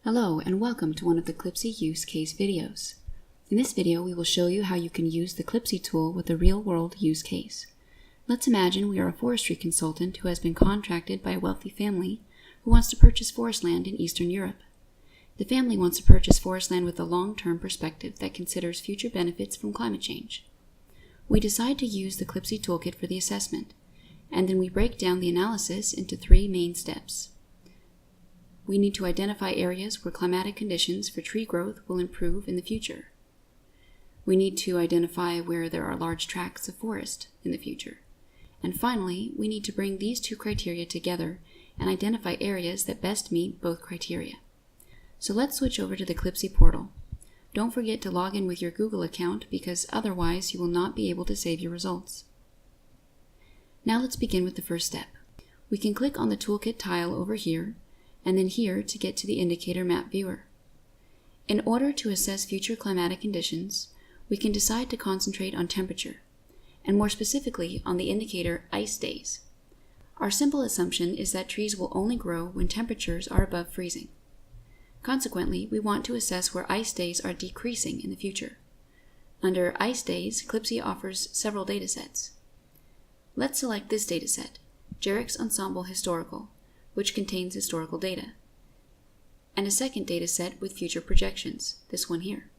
Hello and welcome to one of the CLIPC use case videos. In this video we will show you how you can use the CLIPC tool with a real-world use case. Let's imagine we are a forestry consultant who has been contracted by a wealthy family who wants to purchase forest land in Eastern Europe. The family wants to purchase forest land with a long-term perspective that considers future benefits from climate change. We decide to use the CLIPC toolkit for the assessment, and then we break down the analysis into three main steps. We need to identify areas where climatic conditions for tree growth will improve in the future. We need to identify where there are large tracts of forest in the future. And finally, we need to bring these two criteria together and identify areas that best meet both criteria. So let's switch over to the CLIPC portal. Don't forget to log in with your Google account because otherwise you will not be able to save your results. Now let's begin with the first step. We can click on the toolkit tile over here and then here to get to the indicator map viewer. In order to assess future climatic conditions, we can decide to concentrate on temperature, and more specifically on the indicator ice days. Our simple assumption is that trees will only grow when temperatures are above freezing. Consequently, we want to assess where ice days are decreasing in the future. Under ice days, CLIPC offers several datasets. Let's select this dataset, Jerrick's Ensemble Historical, which contains historical data, and a second dataset with future projections, this one here.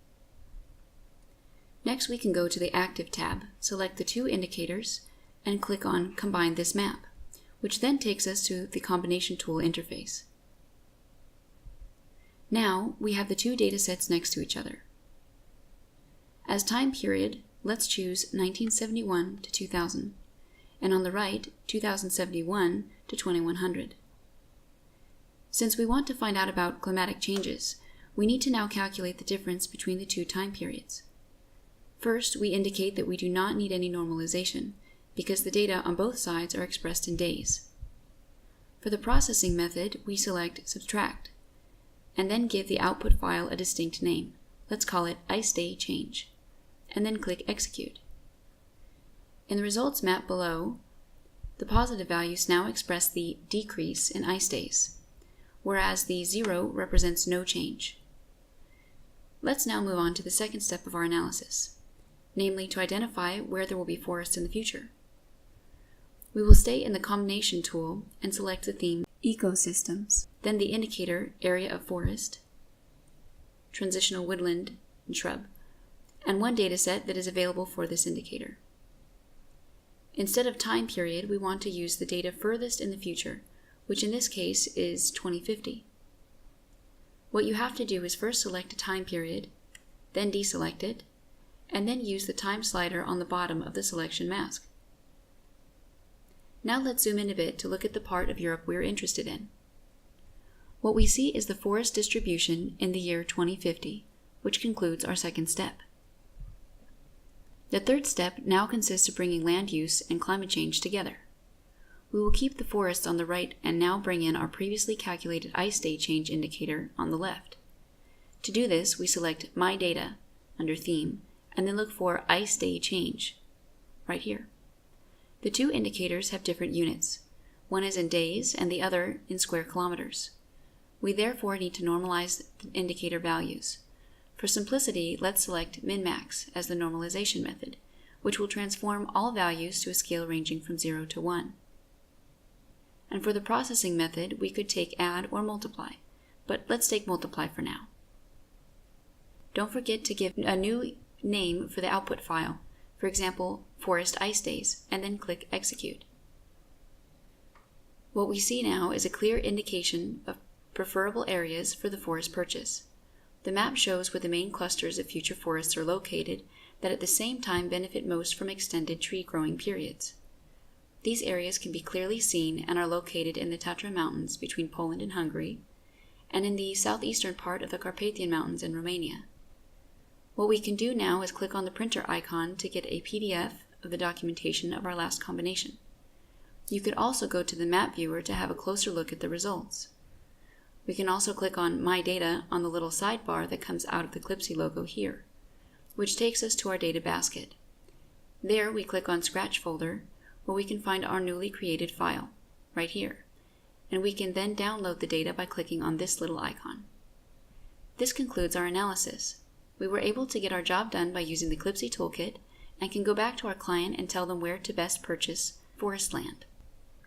Next, we can go to the Active tab, select the two indicators, and click on Combine this map, which then takes us to the Combination Tool interface. Now, we have the two datasets next to each other. As time period, let's choose 1971 to 2000, and on the right, 2071 to 2100. Since we want to find out about climatic changes, we need to now calculate the difference between the two time periods. First, we indicate that we do not need any normalization, because the data on both sides are expressed in days. For the processing method, we select Subtract, and then give the output file a distinct name. Let's call it Ice Day Change, and then click Execute. In the results map below, the positive values now express the decrease in ice days, whereas the 0 represents no change. Let's now move on to the second step of our analysis, namely to identify where there will be forests in the future. We will stay in the Combination tool and select the theme Ecosystems, then the indicator Area of Forest, Transitional Woodland and Shrub, and one dataset that is available for this indicator. Instead of time period, we want to use the data furthest in the future, which in this case is 2050. What you have to do is first select a time period, then deselect it, and then use the time slider on the bottom of the selection mask. Now let's zoom in a bit to look at the part of Europe we're interested in. What we see is the forest distribution in the year 2050, which concludes our second step. The third step now consists of bringing land use and climate change together. We will keep the forests on the right and now bring in our previously calculated ice day change indicator on the left. To do this, we select My Data under Theme and then look for Ice Day Change right here. The two indicators have different units. One is in days and the other in square kilometers. We therefore need to normalize the indicator values. For simplicity, let's select Min-Max as the normalization method, which will transform all values to a scale ranging from 0 to 1. And for the processing method, we could take add or multiply, but let's take multiply for now. Don't forget to give a new name for the output file, for example, Forest Ice Days, and then click Execute. What we see now is a clear indication of preferable areas for the forest purchase. The map shows where the main clusters of future forests are located that at the same time benefit most from extended tree growing periods. These areas can be clearly seen and are located in the Tatra Mountains between Poland and Hungary, and in the southeastern part of the Carpathian Mountains in Romania. What we can do now is click on the printer icon to get a PDF of the documentation of our last combination. You could also go to the map viewer to have a closer look at the results. We can also click on My Data on the little sidebar that comes out of the CLIPC logo here, which takes us to our data basket. There we click on Scratch Folder, where we can find our newly created file, right here, and we can then download the data by clicking on this little icon. This concludes our analysis. We were able to get our job done by using the CLIPC toolkit and can go back to our client and tell them where to best purchase forest land.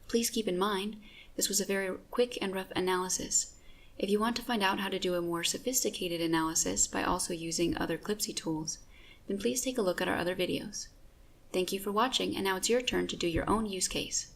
Please keep in mind, this was a very quick and rough analysis. If you want to find out how to do a more sophisticated analysis by also using other CLIPC tools, then please take a look at our other videos. Thank you for watching, and now it's your turn to do your own use case.